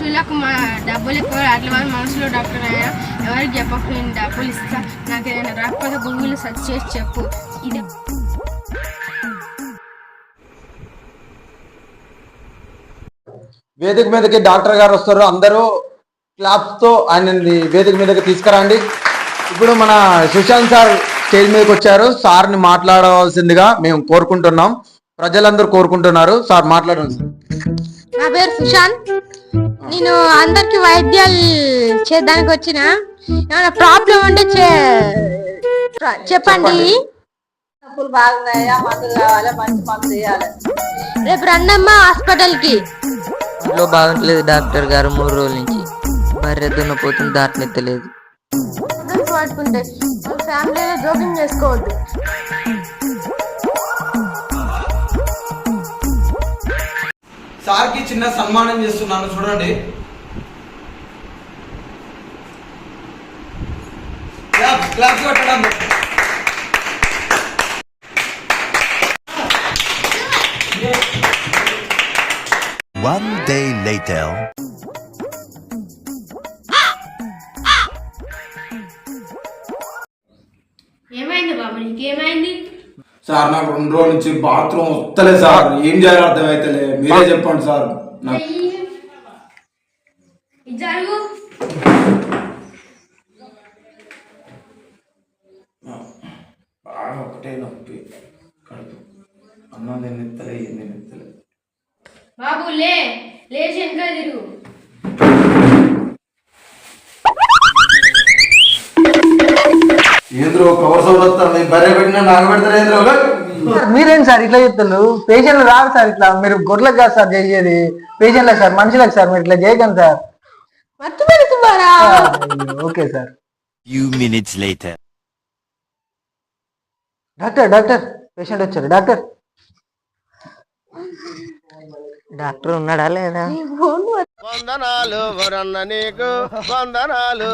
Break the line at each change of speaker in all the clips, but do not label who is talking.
మనుషులకు మా డబ్బులు ఎక్కువ అట్లా వాళ్ళు మనుషులు డాక్టర్ అయినా ఎవరికి చెప్పకు, నేను డబ్బులు ఇస్తా, నాకు ఏదైనా రాకపోతే గూగుల్ సెర్చ్ చేసి చెప్పు. ఇది
వేదిక మీదకి డాక్టర్ గారు వస్తారు, అందరూ క్లాప్స్ తో ఆయన వేదిక మీదకి తీసుకురండి. ఇప్పుడు మన సుశాంత్ సార్ స్టేజ్ మీదకి వచ్చారు. సార్ని మాట్లాడవలసిందిగా మేము కోరుకుంటున్నాం, ప్రజలందరూ కోరుకుంటున్నారు. సార్ మాట్లాడండి.
నా పేరు సుశాంత్. నేను అందరికి వైద్యాలు చేయడానికి వచ్చిన, ఏమైనా ప్రాబ్లం ఉంటే చెప్పండి.
బాగున్నాయా, మందులు కావాలి, మంచి మందు చేయాలి.
రేపు రండమ్మా హాస్పిటల్కి.
ఇంట్లో బాగుంటలేదు డాక్టర్ గారు, 3 రోజుల నుంచి బర్రె దున్నపోతుంది, దాటనెత్తలేదు.
పట్టుకుంటే ఫ్యామిలీలో జోక్యం చేసుకోవద్దు.
సార్కి చిన్న సన్మానం చేస్తున్నాను, చూడండి. క్లాప్ కొట్టడం.
One day later.
ఏమైంది బాబు, నీకేమైంది?
సార్ నాకు 2 రోజుల నుంచి బాత్రూమ్ వస్తలే సార్, ఏం చేయాలో అర్థమైతలే, మీరే చెప్పండి సార్.
జరుగు.
బాగా ఒకటే నొప్పి, కడుపు అన్నం తిన్నెత్తలే, ఏం తిన్నెత్తలే.
బాబు లేచి వెనక తిరుగు.
ఏంద్రో కవర్ సౌండ్ వస్తుంది, బర్రె పెట్టినా నాకు పెడతారు ఏంద్రో.
మీరేంటి సార్ ఇట్లా చెప్తారు? పేషెంట్లు రాదు సార్ ఇట్లా, మీరు గొర్రెలకు కాదు సార్ చేసేది, పేషెంట్లకు సార్, మనుషులకు సార్. మీరు ఇట్లా చేయకండి sir. Okay sir.
Few minutes later.
Doctor patient వచ్చారు. డాక్టర్
ఉన్నాడా లేదా?
వందనాలు వరన్న నీకు వందనాలు.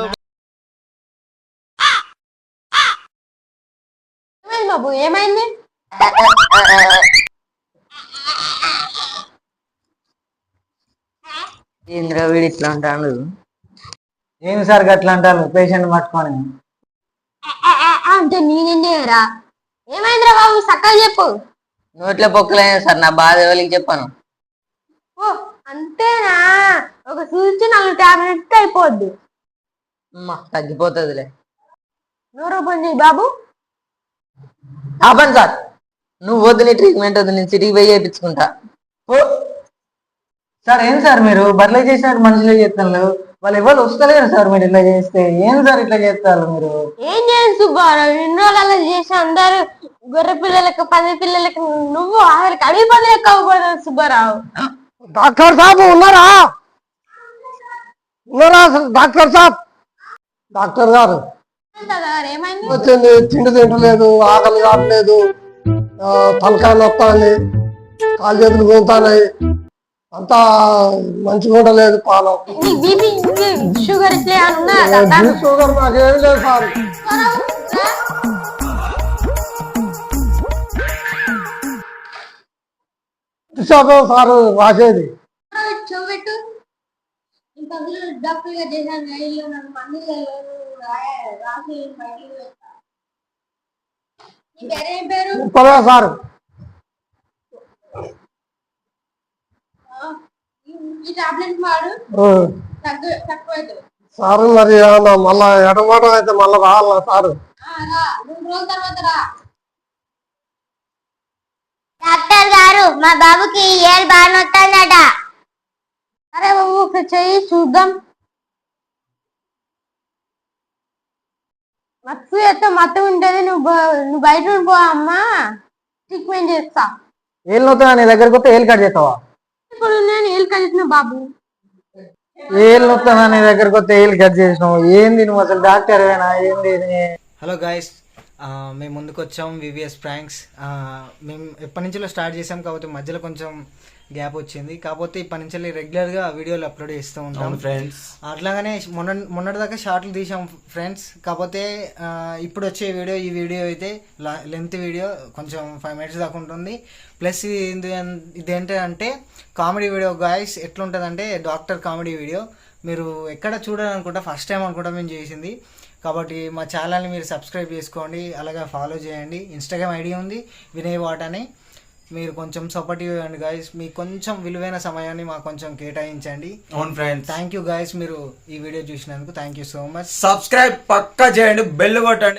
బాబు ఏమైంది?
ఏంద్రా వీడు ఇట్లా అంటాడు?
ఏమి సార్ గట్లా అంటారు పేషెంట్ పట్టుకొని?
అంటే నేనేరా? ఏమైందిరా బాబు, చక్కగా చెప్పు.
నోట్లో పొక్కలైనా సార్, నా బాధ ఎవరికి చెప్పాను?
ఓ అంతేనా? ఒక సూచి 4 టాబ్లెట్స్ అయిపోద్ది.
తగ్గిపోతుందిలే.
నోరు ఓపెన్ చేయి బాబు.
ఆపండి సార్, నువ్వు వద్దు, నీ ట్రీట్మెంట్ వద్దు, నేను సిటీకి పోయి చేయించుకుంటా.
సార్ ఏం సార్ మీరు బర్రెలు చేసినట్టు మనుషులే చేస్తారు, వాళ్ళు ఎవరు వస్తలేరు సార్. మీరు ఇట్లా చేస్తే ఏం సార్ ఇట్లా చేస్తారు మీరు?
ఏం చేయండి సుబ్బారావు, 2 రోజులు చేసి అందరు గొర్రె పిల్లలకు 10 పిల్లలకు నువ్వు అసలు అడిగి పది లెక్క అవ్వకూడదు సుబ్బారావు.
డాక్టర్ సాబ్ ఉన్నారా? డాక్టర్ సాబ్, డాక్టర్ గారు
ఏమైంది?
వచ్చింది, తిండి తింటలేదు, ఆకలి కావట్లేదు, తలకాయ నొత్తాంది, కాలు చేతులు పోతాయి, అంతా మంచిగా ఉండలేదు. పాలం
షుగర్
షుగర్ నాకేమి లేదు సార్. సార్ రాసేది
చూపెట్టు. డాక్టర్ గా చేశాను,
పర్వాలేదు సార్.
ఈ టాబ్లెట్ వాడు తక్కువ అవుతుంది
సార్. మరి మళ్ళా ఎడమాటం అయితే మళ్ళా రావాలా సార్?
2 రోజుల తర్వాత రా.
డాక్టర్ గారు, మా బాబుకి ఏళ్ళు బాగా నొత్తాందట.
అరే బాబు ఒక చెయ్యి చూద్దాం. మత్తు అయితే మత్తు ఉంటుంది, నువ్వు బయట పో అమ్మా, ట్రీట్మెంట్ చేస్తా.
ఏళ్ళు నొత్తా నీ దగ్గరకు వస్తే ఏళ్ళు కట్ చేస్తావా?
ఇప్పుడు నేను ఏళ్ళు కట్టిన బాబు.
ఏళ్ళు నొత్తా నీ దగ్గరకు వస్తే ఏళ్ళు కట్ చేసినావు? ఏంది నువ్వు అసలు డాక్టర్ ఏంది?
హలో గాయస్, మేము ముందుకు వచ్చాం వివిఎస్ ప్రాంక్స్. మేము ఎప్పటి నుంచో స్టార్ట్ చేసాం, కాబట్టి మధ్యలో కొంచెం గ్యాప్ వచ్చింది. కాకపోతే ఇప్పటి నుంచి రెగ్యులర్గా వీడియోలు అప్లోడ్ చేస్తూ ఉంటాం
ఫ్రెండ్స్.
అట్లాగనే మొన్నటిదాకా షార్ట్లు తీసాం ఫ్రెండ్స్. కాకపోతే ఇప్పుడు వచ్చే ఈ వీడియో అయితే లెంత్ వీడియో, కొంచెం 5 minutes దాకా ఉంటుంది. ప్లస్ ఇదేంటంటే కామెడీ వీడియో గాయస్. ఎట్లుంటుందంటే డాక్టర్ కామెడీ వీడియో. మీరు ఎక్కడ చూడాలనుకుంటా, ఫస్ట్ టైం అనుకుంటా మేము చేసింది. కాబట్టి మా ఛానల్ని మీరు సబ్స్క్రైబ్ చేసుకోండి, అలాగే ఫాలో చేయండి. ఇన్స్టాగ్రామ్ ఐడి ఉంది వినయ్ వాట్ అని. మీరు కొంచెం సపోర్ట్ ఇవ్వండి గాయస్. మీకు కొంచెం విలువైన సమయాన్ని మాకు కొంచెం కేటాయించండి.
అవును ఫ్రెండ్స్.
థ్యాంక్ యూ గాయస్, మీరు ఈ వీడియో చూసినందుకు thank you so much.
Subscribe పక్కా చేయండి, బెల్ కొట్టండి.